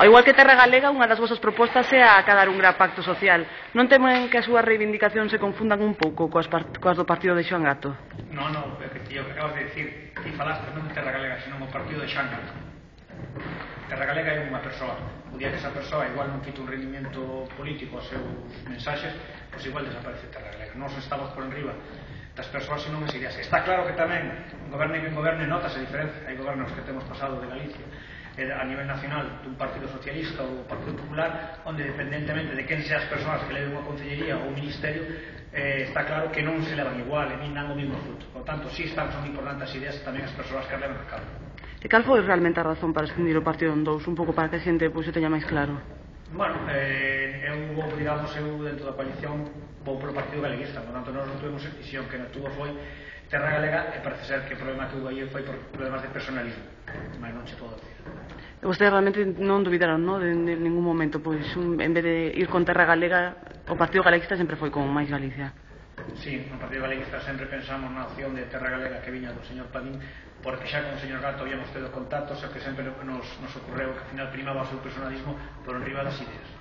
Ao igual que Terra Galega, unha das vosas propostas é a acadar un gran pacto social. Non temen que as súas reivindicacións se confundan un pouco coas do partido de Xoán Gato? Non, que o que acabas de dicir, ti falaste non de Terra Galega, senón o partido de Xoán Gato. Terra Galega é unha persoa. O día que esa persoa igual non quita un rendimento político aos seus mensaxes, pois igual desaparece Terra Galega. Nós estamos por enriba das persoas e non as ideas. Está claro que tamén, goberne quen goberne, notase a diferencia. Hai gobernos que temos pasado de Galicia a nivel nacional dun partido socialista ou partido popular, onde dependentemente de quen sean as persoas que leven unha concellería ou un ministerio, está claro que non se levan igual e nin dan o mesmo fruto. Por tanto, si son importantes as ideas tamén as persoas que as levan a cabo. E cal foi realmente a razón para escindir o partido en dous, un pouco para que a xente se teña máis claro? Bueno, digamos, eu dentro da coalición vou polo partido galeguista, por tanto nós non tuvemos decisión, que non tuvo foi Terra Galega, e parece ser que o problema que hubo aí foi por problemas de personalismo, mas non se pode decir. E vostedes realmente non dubidaron, non, de ningún momento, pois en vez de ir con Terra Galega, o partido galeguista sempre foi con Máis Galicia? Sí, no partido galeguista sempre pensamos na opción de Terra Galega que viña do señor Padín, porque xa con o señor Gato habíamos tido contactos, e que sempre nos ocorreu que ao final primaba o seu personalismo por enriba das ideas.